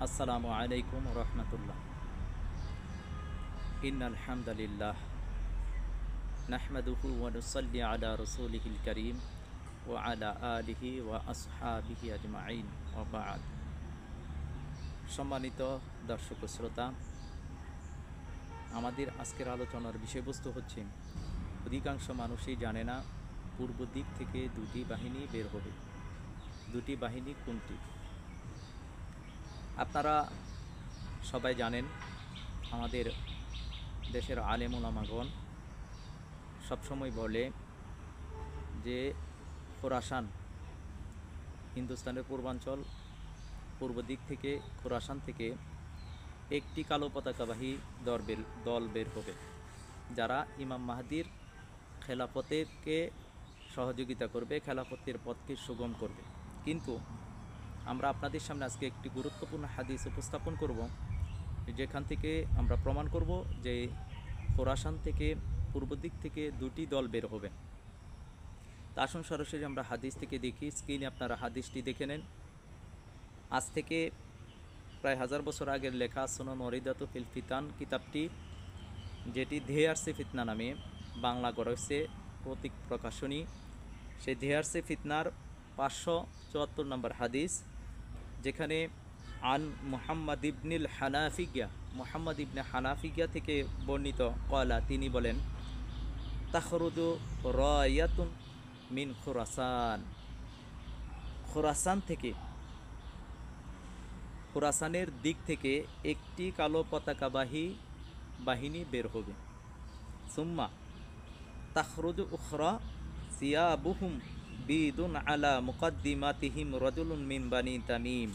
আসসালামু আলাইকুম রহমতুল্লাহ। ইন্নাল হামদালিল্লাহ নাহমাদুহু ওয়া নুসাল্লি আলা রাসূলিহিল কারীম ওয়া আলা আলিহি ওয়া আসহাবিহি আজমাইন ওয়া বা'দ। সম্মানিত দর্শক ও শ্রোতা, আমাদের আজকের আলোচনার বিষয়বস্তু হচ্ছে অধিকাংশ মানুষই জানে না পূর্ব দিক থেকে দুটি বাহিনী বের হবে। দুটি বাহিনী কোনটি? আপনারা সবাই জানেন, আমাদের দেশের আলেম ওলামাগণ সবসময় বলে যে খোরাসান, হিন্দুস্তানের পূর্বাঞ্চল, পূর্ব দিক থেকে খোরাসান থেকে একটি কালো পতাকাবাহী দল বের হবে, যারা ইমাম মাহদির খেলাফতকে সহযোগিতা করবে, খেলাফতের পথকে সুগম করবে। কিন্তু আমরা আপনাদের সামনে আজকে একটি গুরুত্বপূর্ণ হাদিস উপস্থাপন করব, যেখান থেকে আমরা প্রমাণ করব যে খোরাসান থেকে পূর্ব দিক থেকে দুটি দল বের হবে। তা আসুন সরাসরি আমরা হাদিস থেকে দেখি। স্ক্রিনে আপনারা হাদিসটি দেখে নেন। আজ থেকে প্রায় 1000 বছর আগের লেখা সুনান ওয়ারিদাতু ফিল ফিতান কিতাবটি, যেটি ধেয়ারসে ফিতনা নামে বাংলা গড়েছে প্রতীক প্রকাশনী, সেই ধেয়ারসে ফিতনার 574 নম্বর হাদিস, যেখানে আন মুহাম্মদ ইবনে হানাফিয়া থেকে বর্ণিত কলা, তিনি বলেন, তাখরুজু রায়াতুন মিন খুরাসান, খোরাসানের দিক থেকে একটি কালো পতাকাবাহী বাহিনী বের হবে। সুম্মা তাখরুজু উখরা সিয়াবুহুম বিদুন আলা মুকাদ্দিমাতিহিম রাজুলুন মিন বানি তামিম।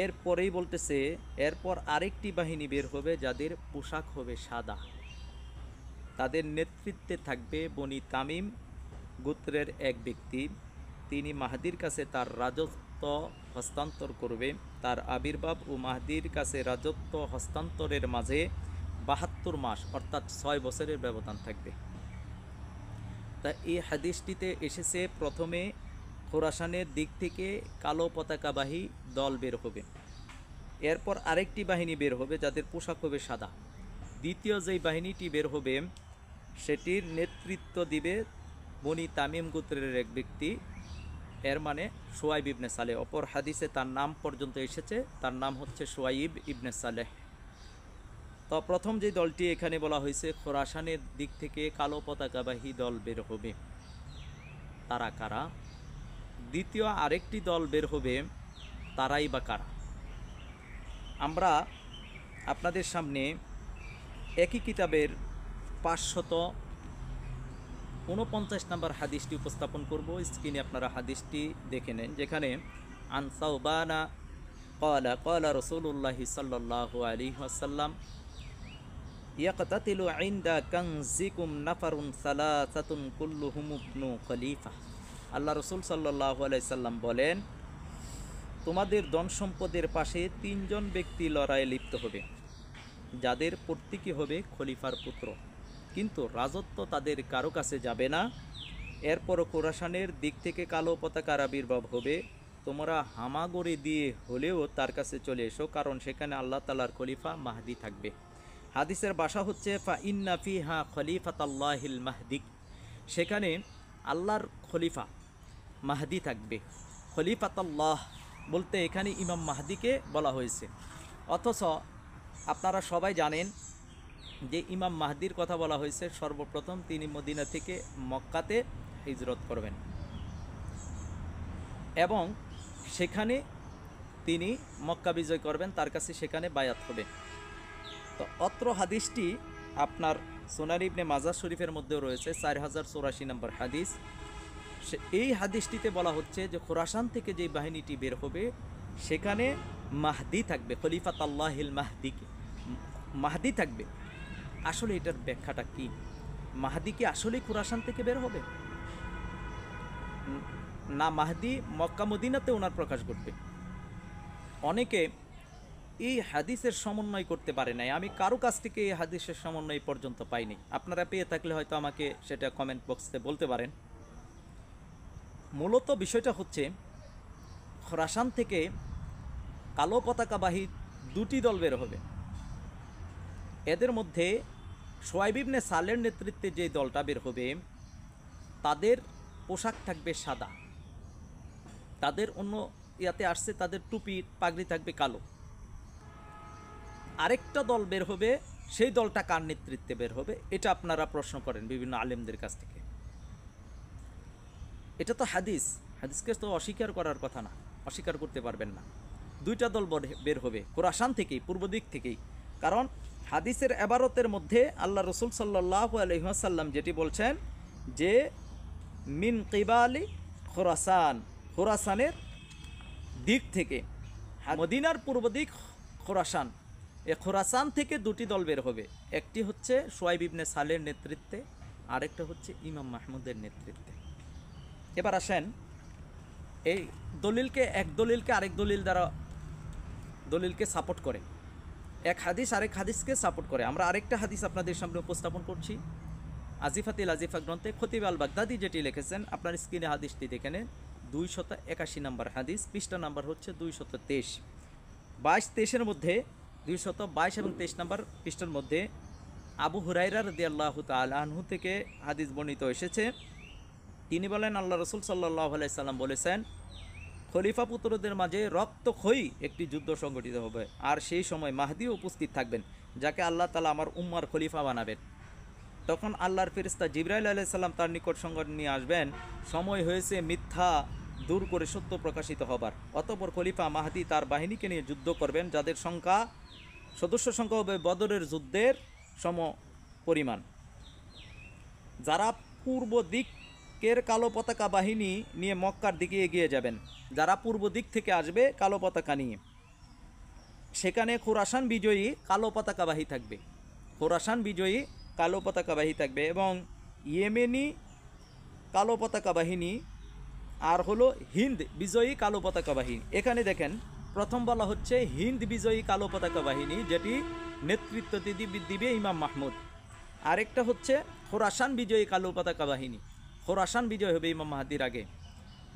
এরপরেই বলতেছে, এরপর আরেকটি বাহিনী বের হবে যাদের পোশাক হবে সাদা, তাদের নেতৃত্বে থাকবে বনি তামিম গোত্রের এক ব্যক্তি। তিনি মাহদির কাছে তার রাজত্ব হস্তান্তর করবে। তার আবির্ভাব ও মাহদির কাছে রাজত্ব হস্তান্তরের মাঝে 72 মাস অর্থাৎ 6 বছরের ব্যবধান থাকবে। তা এই হাদিসটিতে এসেছে প্রথমে খোরাসানের দিক থেকে কালো পতাকাবাহী দল বের হবে, এরপর আরেকটি বাহিনী বের হবে যাদের পোশাক হবে সাদা। দ্বিতীয় যেই বাহিনীটি বের হবে সেটির নেতৃত্ব দিবে বনি তামিম গোত্রের এক ব্যক্তি, এর মানে শুয়াইব ইবনে সালেহ। অপর হাদিসে তার নাম পর্যন্ত এসেছে, তার নাম হচ্ছে শুয়াইব ইবনে সালেহ। তো প্রথম যে দলটি এখানে বলা হয়েছে, খোরাসানের দিক থেকে কালো পতাকাবাহী দল বের হবে, তারা কারা? দ্বিতীয় আরেকটি দল বের হবে, তারাই বা কারা? আমরা আপনাদের সামনে একই কিতাবের 549 নম্বর হাদিসটি উপস্থাপন করব। স্ক্রিনে আপনারা হাদিসটি দেখে নেন, যেখানে আন সাওবানা ক্বালা ক্বালা রাসূলুল্লাহি সাল্লাল্লাহু আলাইহি ওয়াসাল্লাম ইয়াকতাতিলু ইনদা কানজিকুম নাফারুন সালাসাতুন কুল্লুহুম ইবনু খলিফা। আল্লাহ রাসূল সাল্লাল্লাহু আলাইহি সাল্লাম বলেন, তোমাদের ধন সম্পদের পাশে 3 জন ব্যক্তি লড়াইয়ে লিপ্ত হবে, যাদের প্রত্যেকই হবে খলিফার পুত্র, কিন্তু রাজত্ব তাদের কারো কাছে যাবে না। এরপর খোরাসানের দিক থেকে কালো পতাকার আবির্ভাব হবে, তোমরা হামাগুড়ি দিয়ে হলেও তার কাছে চলে এসো, কারণ সেখানে আল্লাহ তাআলার খলিফা মাহদি থাকবে। হাদিসের ভাষা হচ্ছে ফা ইন্না ফিহা খলিফাতাল্লাহিল মাহদি, সেখানে আল্লাহর খলিফা মাহদি থাকবে। খলিফাতাল্লাহ বলতে এখানে ইমাম মাহদিকে বলা হয়েছে, অথচ আপনারা সবাই জানেন যে ইমাম মাহদির কথা বলা হয়েছে সর্বপ্রথম তিনি মদিনা থেকে মক্কাতে হিজরত করবেন এবং সেখানে তিনি মক্কা বিজয় করবেন, তার কাছে সেখানে বায়াত হবে। তো অত্র হাদিসটি আপনার সুনান ইবনে মাজাহ শরীফের মধ্যেও রয়েছে, 4084 নম্বর হাদিস। এই হাদিসটিতে বলা হচ্ছে যে খোরাসান থেকে যে বাহিনীটি বের হবে সেখানে মাহদি থাকবে, খলিফাত আল্লাহিল মাহদি থাকবে। আসলে এটার ব্যাখ্যাটা কি? মাহদি কি আসলেই খোরাসান থেকে বের হবে না মাহদি মক্কা মদিনাতে ওনার প্রকাশ ঘটবে? অনেকে এই হাদিসের সমন্বয় করতে পারে নাই, আমি কারো কাছ থেকে এই হাদিসের সমন্বয় পর্যন্ত পাইনি। আপনারা পেয়ে থাকলে হয়তো আমাকে সেটা কমেন্ট বক্সে বলতে পারেন। মূলত বিষয়টা হচ্ছে খোরাসান থেকে কালো পতাকাবাহী দুটি দল বের হবে। এদের মধ্যে শুআইব ইবনে সালের নেতৃত্বে যে দলটা বের হবে তাদের পোশাক থাকবে সাদা, তাদের অন্য ইয়াতে আসছে তাদের টুপি পাগড়ি থাকবে কালো। আরেকটা দল বের হবে, সেই দলটা কার নেতৃত্বে বের হবে এটা আপনারা প্রশ্ন করেন বিভিন্ন আলেমদের কাছ থেকে। এটা তো হাদিস, হাদিসকে তো অস্বীকার করার কথা না, অস্বীকার করতে পারবেন না। দুইটা দল বের হবে খোরাসান থেকেই, পূর্ব দিক থেকেই। কারণ হাদিসের এবারতের মধ্যে আল্লাহ রসুল সাল্লাল্লাহু আলাইহি ওয়াসাল্লাম যেটি বলছেন যে মিন কিবালি খোরাসান, খোরাসানের দিক থেকে, মদিনার পূর্ব দিক খোরাসান, এ খোরাসান থেকে দুটি দল বের হবে। একটি হচ্ছে শুআইব ইবনে সালের নেতৃত্বে, আরেকটা হচ্ছে ইমাম মাহমুদের নেতৃত্বে। এবার আসেন এই দলিলকে, এক দলিলকে আরেক দলিল দ্বারা দলিলকে সাপোর্ট করে, এক হাদিস আরেক হাদিসকে সাপোর্ট করে। আমরা আরেকটা হাদিস আপনাদের সামনে উপস্থাপন করছি। আজিফাতিল আজিফা গ্রন্থে খতিব আল বাগদাদি যেটি লিখেছেন, আপনার স্ক্রিনে হাদিসটি দেখে নেন। 281 নম্বর হাদিস, পৃষ্ঠা নাম্বার হচ্ছে 223, 22-23-এর মধ্যে 222 এবং 23 নম্বর পৃষ্ঠার মধ্যে আবু হুরায়রা রাদিয়াল্লাহু তাআলা আনহু থেকে হাদিস বর্ণিত এসেছে। তিনি বলেন, আল্লাহ রসুল সাল্লাল্লাহু আলাইহি সাল্লাম বলেছেন, খলিফা পুত্রদের মাঝে রক্তক্ষয়ী একটি যুদ্ধ সংগঠিত হবে, আর সেই সময় মাহদিও উপস্থিত থাকবেন, যাকে আল্লাহ তাআলা আমার উম্মার খলিফা বানাবেন। তখন আল্লাহর ফেরেশতা জিবরাইল আলাইহিস সালাম তার নিকট সংবাদ নিয়ে আসবেন, সময় হয়েছে মিথ্যা দূর করে সত্য প্রকাশিত হবার। অতঃপর খলিফা মাহদি তার বাহিনীকে নিয়ে যুদ্ধ করবেন, যাদের সংখ্যা, সদস্য সংখ্যা হবে বদরের যুদ্ধের সম পরিমাণ। যারা পূর্ব দিকের কালো পতাকা বাহিনী নিয়ে মক্কার দিকে এগিয়ে যাবেন, যারা পূর্ব দিক থেকে আসবে কালো পতাকা নিয়ে, সেখানে খোরাসান বিজয়ী কালো পতাকাবাহী থাকবে, খোরাসান বিজয়ী কালো পতাকাবাহী থাকবে, এবং ইয়েমেনি কালো পতাকা বাহিনী, আর হলো হিন্দ বিজয়ী কালো পতাকা বাহিনী। এখানে দেখেন প্রথম বলা হচ্ছে হিন্দ বিজয়ী কালো পতাকা বাহিনী, যেটি নেতৃত্ব দিবে ইমাম মাহমুদ। আরেকটা হচ্ছে খোরাসান বিজয়ী কালো পতাকা বাহিনী, খোরাসান বিজয় হবে ইমাম মাহদির আগে,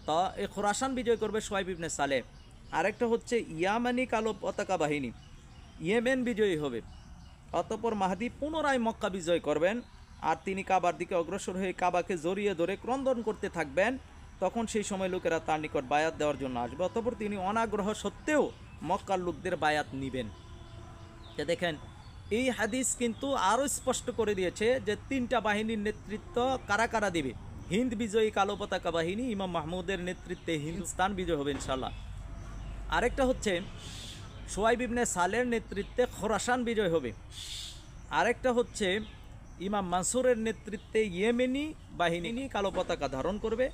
তা এই খোরাসান বিজয় করবে শুআইব ইবনে সালেহ। আরেকটা হচ্ছে ইয়ামানি কালো পতাকা বাহিনী, ইয়েমেন বিজয়ী হবে। অতঃপর মাহদি পুনরায় মক্কা বিজয় করবেন, আর তিনি কাবার দিকে অগ্রসর হয়ে কাবাকে জড়িয়ে ধরে ক্রন্দন করতে থাকবেন। তখন সেই সময় লোকেরা তার নিকট বায়াত দেওয়ার জন্য আসবে। অতঃপর তিনি অনাগ্রহ সত্ত্বেও মক্কার লোকদের বায়াত নিবেন। দেখেন এই হাদিস কিন্তু আরও স্পষ্ট করে দিয়েছে যে তিনটা বাহিনীর নেতৃত্ব কারা কারা দিবে। হিন্দ বিজয়ী কালো পতাকা বাহিনী ইমাম মাহমুদের নেতৃত্বে হিন্দুস্তান বিজয় হবে ইনশাল্লাহ। আরেকটা হচ্ছে শুআইব ইবনে সালের নেতৃত্বে খোরাসান বিজয় হবে। আরেকটা হচ্ছে ইমাম মানসুরের নেতৃত্বে ইয়েমেনি বাহিনী কালো পতাকা ধারণ করবে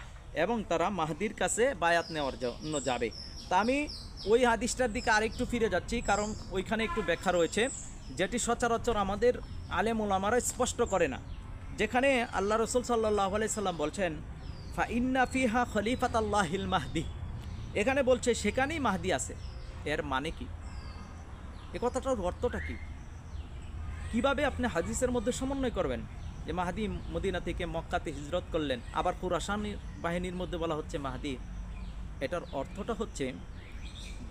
এবং তারা মাহদির কাছে বায়াত নেওয়ার জন্য যাবে। তা আমি ওই হাদিসটার দিকে আরেকটু ফিরে যাচ্ছি, কারণ ওইখানে একটু ব্যাখ্যা রয়েছে যেটি সচরাচর আমাদের আলেম ওলামারা স্পষ্ট করে না। যেখানে আল্লাহ রসুল সাল্লাল্লাহু আলাইহি সাল্লাম বলছেন ফা ইন্না ফিহা খলিফাতাল্লাহিল মাহদি, এখানে বলছে সেখানেই মাহদি আছে। এর মানে কি? এ কথাটার অর্থটা কি? কিভাবে আপনি হাদিসের মধ্যে সমন্বয় করবেন যে মাহদি মদিনা থেকে মক্কাতে হিজরত করলেন, আবার খোরাসান বাহিনীর মধ্যে বলা হচ্ছে মাহদি? এটার অর্থটা হচ্ছে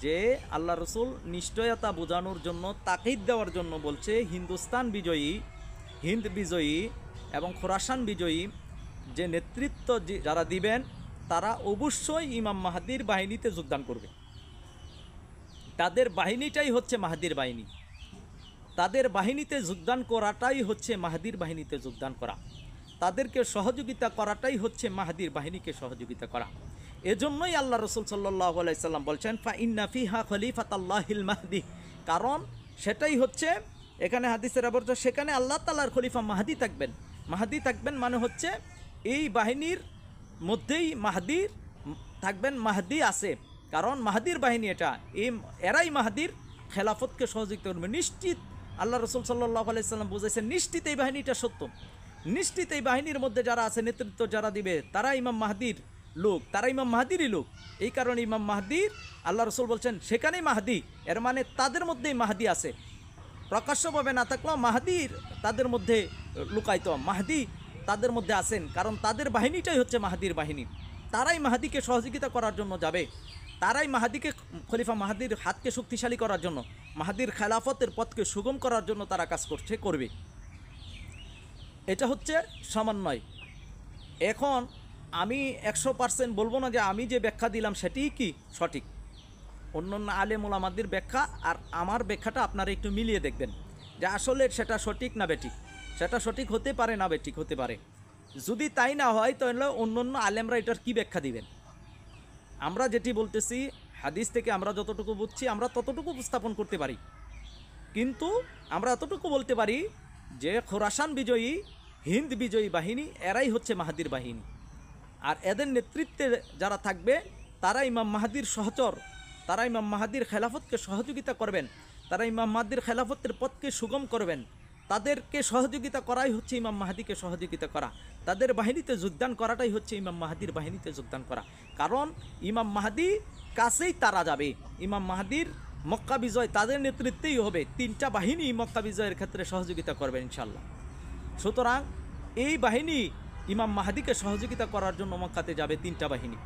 যে আল্লাহ রসুল নিশ্চয়তা বোঝানোর জন্য, তাকিদ দেওয়ার জন্য বলছে হিন্দুস্তান বিজয়ী, হিন্দ বিজয়ী এবং খোরাসান বিজয়ী যে নেতৃত্ব যারা দিবেন তারা অবশ্যই ইমাম মাহদির বাহিনীতে যোগদান করবে। তাদের বাহিনীটাই হচ্ছে মাহদির বাহিনী, তাদের বাহিনীতে যোগদান করাটাই হচ্ছে মাহদির বাহিনীতে যোগদান করা, তাদেরকে সহযোগিতা করাটাই হচ্ছে মাহদির বাহিনীকে সহযোগিতা করা। এজন্যই আল্লাহ রসুল সাল্লাল্লাহু আলাইহি সাল্লাম বলছেন ফা ইন্না ফিহা খলিফাতাল্লাহিল মাহদি, কারণ সেটাই হচ্ছে এখানে হাদিসের আবর্ত, সেখানে আল্লাহ তাআলার খলিফা মাহদি থাকবেন। মাহদি থাকবেন মানে হচ্ছে এই বাহিনীর মধ্যেই মাহদির থাকবেন, মাহদি আছে, কারণ মাহদির বাহিনী এটা, এরাই মাহদির খেলাফতকে সহযোগিতা করবে। নিশ্চিত আল্লাহ রসুল সাল্লাল্লাহু আলাইহি সাল্লাম বুঝাইছেন নিশ্চিত এই বাহিনীটা সত্য, নিশ্চিত এই বাহিনীর মধ্যে যারা আছে, নেতৃত্ব যারা দিবে তারা ইমাম মাহদির লোক, তারা ইমাম মাহদিরই লোক। এই কারণে ইমাম মাহদির আল্লাহ রসুল বলছেন সেখানেই মাহদি, এর মানে তাদের মধ্যেই মাহদি আছে। প্রকাশ্যভাবে না থাকলেও মাহদির তাদের মধ্যে লুকায়িত, মাহদি তাদের মধ্যে আছেন, কারণ তাদের বাহিনীটাই হচ্ছে মাহদির বাহিনী, তারাই মাহদিকে সহযোগিতা করার জন্য যাবে। তারাই মাহাদিকে, খলিফা মাহাদির হাতকে শক্তিশালী করার জন্য, মাহাদির খেলাফতের পথকে সুগম করার জন্য তারা কাজ করবে। এটা হচ্ছে সমন্বয়। এখন আমি 100% বলবো না যে আমি যে ব্যাখ্যা দিলাম সেটিই কি সঠিক। অন্যান্য আলেম ওলামাদের ব্যাখ্যা আর আমার ব্যাখ্যাটা আপনারা একটু মিলিয়ে দেখবেন যে আসলে সেটা সঠিক না বেঠিক। সেটা সঠিক হতে পারে না বেঠিক হতে পারে। যদি তাই না হয় তাহলে অন্যান্য আলেমরা এটার কি ব্যাখ্যা দিবেন। আমরা যেটি বলতেছি হাদিস থেকে আমরা যতটুকু বুঝছি আমরা ততটুকু উপস্থাপন করতে পারি, কিন্তু আমরা এতটুকু বলতে পারি যে খোরাসান বিজয়ী, হিন্দ বিজয়ী বাহিনী এরাই হচ্ছে মাহাদির বাহিনী। আর এদের নেতৃত্বে যারা থাকবে তারা ইমাম মাহাদির সহচর, তারা ইমাম মাহাদির খেলাফতকে সহযোগিতা করবেন, তারা ইমাম মাহাদির খেলাফতের পথকে সুগম করবেন। তাদেরকে সহযোগিতা করাই হচ্ছে ইমাম মাহাদিকে সহযোগিতা করা, তাদের বাহিনীতে যোগদান করাটাই হচ্ছে ইমাম মাহাদির বাহিনীতে যোগদান করা। কারণ ইমাম মাহাদি কাছেই তারা যাবে, ইমাম মাহাদির মক্কা বিজয় তাদের নেতৃত্বেই হবে। 3টা বাহিনী মক্কা বিজয়ের ক্ষেত্রে সহযোগিতা করবে ইনশাল্লাহ। সুতরাং এই বাহিনী ইমাম মাহাদিকে সহযোগিতা করার জন্য মক্কাতে যাবে 3টা বাহিনী,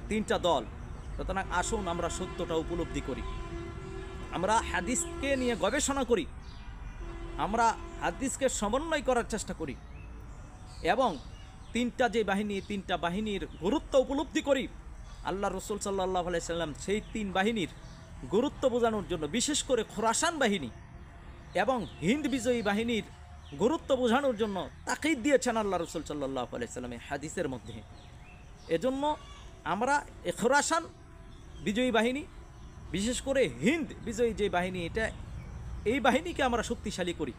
3টা দল। সুতরাং আসুন আমরা সত্যটা উপলব্ধি করি, আমরা হাদিসকে নিয়ে গবেষণা করি, আমরা হাদিসকে সমন্বয় করার চেষ্টা করি এবং 3টা যে বাহিনী, 3টা বাহিনীর গুরুত্ব উপলব্ধি করি। আল্লাহ রসুল সাল্লাল্লাহু আলাইহি সাল্লাম সেই 3 বাহিনীর গুরুত্ব বোঝানোর জন্য বিশেষ করে খোরাসান বাহিনী এবং হিন্দ বিজয়ী বাহিনীর গুরুত্ব বোঝানোর জন্য তাকিদ দিয়েছেন আল্লাহ রসুল সাল্লাল্লাহু আলাইহি সাল্লামের হাদিসের মধ্যে। এজন্য আমরা খোরাসান বিজয়ী বাহিনী, বিশেষ করে হিন্দ বিজয়ী যে বাহিনী, এই বাহিনীকে আমরা শক্তিশালী করি,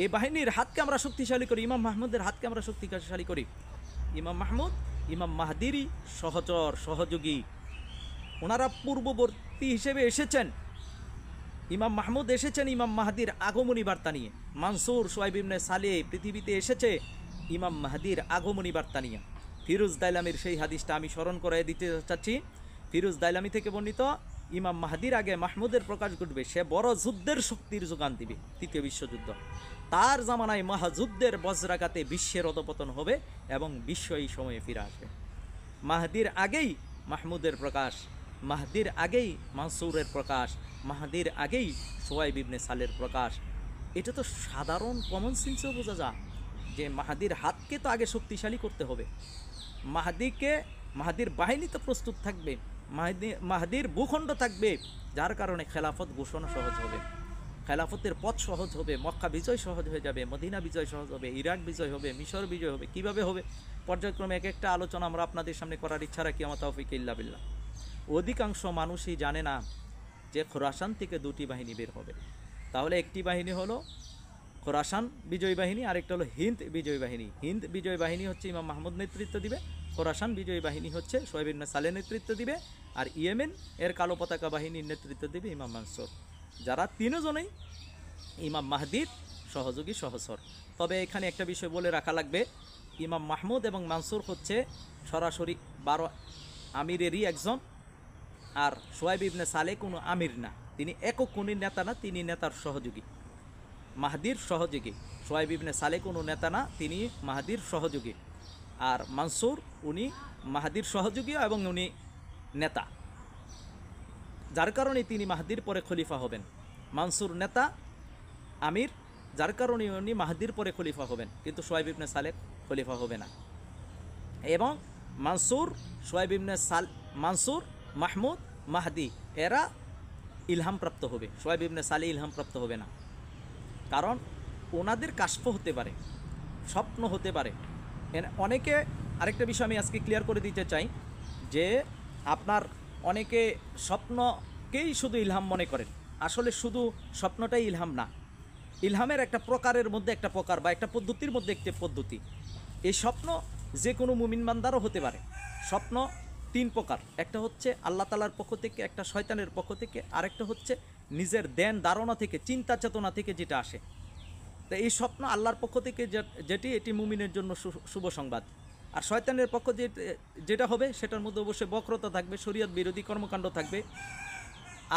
এই বাহিনীর হাতকে আমরা শক্তিশালী করি, ইমাম মাহমুদের হাতকে আমরা শক্তিশালী করি। ইমাম মাহমুদ ইমাম মাহাদিরই সহচর, সহযোগী। ওনারা পূর্ববর্তী হিসেবে এসেছেন। ইমাম মাহমুদ এসেছেন ইমাম মাহাদির আগমনী বার্তা নিয়ে। মানসুর, সোহাইব ইবনে সালেহ পৃথিবীতে এসেছে ইমাম মাহাদির আগমনী বার্তা নিয়ে। ফিরোজ দাইলামির সেই হাদিসটা আমি স্মরণ করে দিতে চাচ্ছি। ফিরোজ দাইলামি থেকে বর্ণিত, ইমাম মাহাদির আগে মাহমুদের প্রকাশ ঘটবে, সে বড় যুদ্ধের শক্তির যোগান দিবে, 3য় বিশ্বযুদ্ধ। তার জামানায় মহাযুদ্ধের বজ্রাঘাতে বিশ্বের অধপতন হবে এবং বিশ্ব এই সময়ে ফিরে আসবে। মাহাদির আগেই মাহমুদের প্রকাশ, মাহাদির আগেই মানসুরের প্রকাশ, মাহাদির আগেই সোহাইব ইবনে সালের প্রকাশ। এটা তো সাধারণ কমন সেন্সেও বোঝা যায় যে মাহাদির হাতকে তো আগে শক্তিশালী করতে হবে, মাহাদির বাহিনী তো প্রস্তুত থাকবে, মাহাদির ভূখণ্ড থাকবে, যার কারণে খেলাফত ঘোষণা সহজ হবে, খেলাফতের পথ সহজ হবে, মক্কা বিজয় সহজ হয়ে যাবে, মদিনা বিজয় সহজ হবে, ইরাক বিজয় হবে, মিশর বিজয় হবে। কিভাবে হবে পর্যায়ক্রমে এক একটা আলোচনা আমরা আপনাদের সামনে করার ইচ্ছা রাখি। আমার তৌফিক ইল্লা বিল্লাহ। অধিকাংশ মানুষই জানে না যে খোরাসান থেকে 2টি বাহিনী বের হবে। তাহলে একটি বাহিনী হলো খোরাসান বিজয়ী বাহিনী, আরেকটা হলো হিন্দ বিজয়ী বাহিনী। হিন্দ বিজয়ী বাহিনী হচ্ছে ইমাম মাহমুদ নেতৃত্ব দিবে, খোরাসান বিজয়ী বাহিনী হচ্ছে সোহাইব ইবনে সালেহ নেতৃত্ব দিবে, আর ইয়েমেন এর কালো পতাকা বাহিনীর নেতৃত্ব দিবে ইমাম মানসুর। যারা 3 জনেই ইমাম মাহদির সহযোগী সহচর। তবে এখানে একটা বিষয় বলে রাখা লাগবে, ইমাম মাহমুদ এবং মানসুর হচ্ছে সরাসরি 12 আমিরেরই একজন, আর সোহাইব ইবনে সালেহ কোনো আমির না, তিনি একক কোনো নেতা না, তিনি নেতার সহযোগী, মাহদির সহযোগী। সোহাইব ইবনে সালেহ কোনো নেতা না, তিনি মাহদির সহযোগী। আর মানসুর উনি মাহদির সহযোগী এবং উনি নেতা, যার কারণে তিনি মাহদির পরে খলিফা হবেন। মানসুর নেতা, আমির, যার কারণে উনি মাহদির পরে খলিফা হবেন, কিন্তু সোহাইব ইবনে সালেহ খলিফা হবে না। এবং মানসুর, সোহাইব ইবনে মানসুর, মাহমুদ, মাহদি এরা ইলহামপ্রাপ্ত হবে, সোহাইব ইবনে সালেহ ইলহামপ্রাপ্ত হবে না। কারণ ওনাদের কাশফ হতে পারে, স্বপ্ন হতে পারে। অনেকে, আরেকটা বিষয় আমি আজকে ক্লিয়ার করে দিতে চাই যে আপনার অনেকে স্বপ্নকেই শুধু ইলহাম মনে করেন। আসলে শুধু স্বপ্নটাই ইলহাম না, ইলহামের একটা প্রকারের মধ্যে একটা প্রকার বা একটা পদ্ধতির মধ্যে একটি পদ্ধতি। এই স্বপ্ন যে কোনো মুমিন বান্দারও হতে পারে। স্বপ্ন 3 প্রকার, একটা হচ্ছে আল্লাহ তাআলার পক্ষ থেকে, একটা শয়তানের পক্ষ থেকে, আরেকটা হচ্ছে নিজের ধ্যান ধারণা থেকে, চিন্তা চেতনা থেকে যেটা আসে। তো এই স্বপ্ন আল্লাহর পক্ষ থেকে যেটি, এটি মুমিনের জন্য শুভ সংবাদ। আর শয়তানের পক্ষ যেটা হবে সেটার মধ্যে অবশ্যই বক্রতা থাকবে, শরীয়ত বিরোধী কর্মকাণ্ড থাকবে।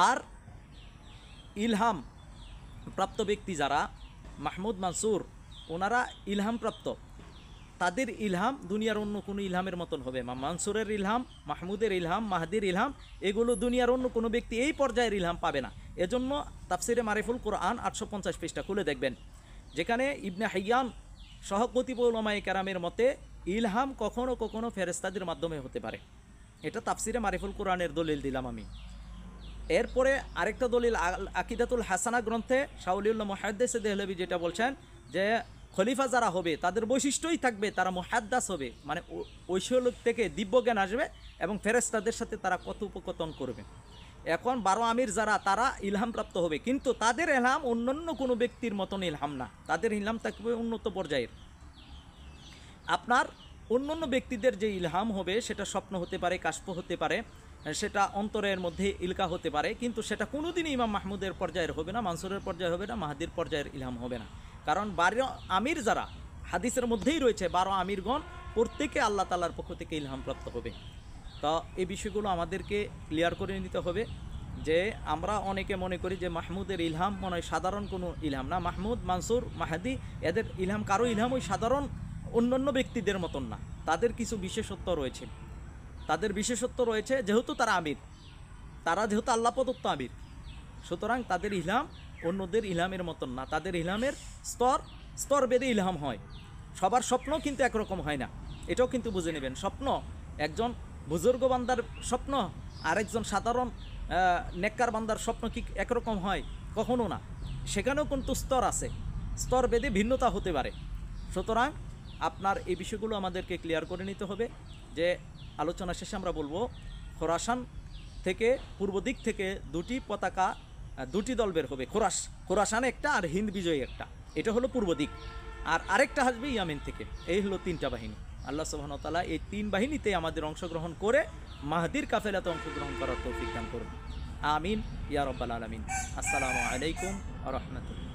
আর ইলহাম প্রাপ্ত ব্যক্তি যারা মাহমুদ, মানসুর, ওনারা ইলহাম প্রাপ্ত, তাদের ইলহাম দুনিয়ার অন্য কোনো ইলহামের মতন হবে না। মানসুরের ইলহাম, মাহমুদের ইলহাম, মাহাদির ইলহাম, এগুলো দুনিয়ার অন্য কোনো ব্যক্তি এই পর্যায়ের ইলহাম পাবে না। এজন্য তাফসিরে মারিফুল কোরআন 850 পৃষ্ঠা খুলে দেখবেন, যেখানে ইবনে হাইয়ান সহ কতিপয় উলামায়ে কেরামের মতে ইলহাম কখনো কখনো ফেরেশতাদের মাধ্যমে হতে পারে। এটা তাফসিরে মারিফুল কোরআনের দলিল দিলাম আমি। এরপরে আরেকটা দলিল আকিদাতুল হাসানা গ্রন্থে শাউলিউল্লাহ মুহাদ্দিস দেহলভী যেটা বলছেন যে খলিফা যারা হবে তাদের বৈশিষ্ট্যই থাকবে তারা মুহাদ্দাস হবে, মানে ঐশ্বরিক থেকে দিব্যজ্ঞান আসবে এবং ফেরেশতাদের সাথে তারা কথোপকথন করবে। এখন 12 আমির যারা তারা ইলহাম প্রাপ্ত হবে, কিন্তু তাদের ইলহাম অন্যান্য কোনো ব্যক্তির মতন ইলহাম না, তাদের ইলহাম থাকবে উন্নত পর্যায়ের। আপনার অন্যান্য ব্যক্তিদের যে ইলহাম হবে সেটা স্বপ্ন হতে পারে, কাশফ হতে পারে, সেটা অন্তরের মধ্যে ইলকা হতে পারে, কিন্তু সেটা কোনোদিনই ইমাম মাহমুদের পর্যায়ের হবে না, মানসুরের পর্যায়ে হবে না, মাহাদির পর্যায়ের ইলহাম হবে না। কারণ 12 আমির যারা হাদিসের মধ্যেই রয়েছে, 12 আমিরগণ প্রত্যেকে আল্লাহ তাআলার পক্ষ থেকে ইলহাম প্রাপ্ত হবে। তো এই বিষয়গুলো আমাদেরকে ক্লিয়ার করে নিতে হবে যে আমরা অনেকে মনে করি যে মাহমুদের ইলহাম মনে হয় সাধারণ কোনো ইলহাম না। মাহমুদ, মানসুর, মাহাদি এদের ইলহাম, কারো ইলহাম ওই সাধারণ অন্যান্য ব্যক্তিদের মতন না, তাদের কিছু বিশেষত্ব রয়েছে। তাদের বিশেষত্ব রয়েছে যেহেতু তারা আমির, তারা যেহেতু আল্লাহ প্রদত্ত আমির, সুতরাং তাদের ইলহাম অন্যদের ইলহামের মতন না। তাদের ইলহামের স্তর স্তর বেদে ইলহাম হয়। সবার স্বপ্ন কিন্তু একরকম হয় না, এটাও কিন্তু বুঝে নেবেন। স্বপ্ন একজন বুজুর্গ বান্দার স্বপ্ন আরেকজন সাধারণ নেককার বান্দার স্বপ্ন কি একরকম হয়? কখনো না। সেখানেও কিন্তু স্তর আছে, স্তর বেদে ভিন্নতা হতে পারে। সুতরাং আপনার এই বিষয়গুলো আমাদেরকে ক্লিয়ার করে নিতে হবে যে আলোচনা শেষে আমরা বলবো খোরাসান থেকে, পূর্ব দিক থেকে দুটি পতাকা, দুটি দল বের হবে। খোরাসান একটা আর হিন্দ বিজয়ী একটা, এটা হলো পূর্ব দিক। আর আরেকটা আসবে ইয়ামিন থেকে। এই হলো 3টা বাহিনী। আল্লাহ সুবহানাহু ওয়া তাআলা এই 3 বাহিনীতে আমাদের অংশগ্রহণ করে মাহদির কাফেলাতে অংশগ্রহণ করার তৌফিক দান করুন। আমিন ইয়া রাব্বাল আলামিন। আসসালামু আলাইকুম ওয়া রাহমাতুল্লাহ।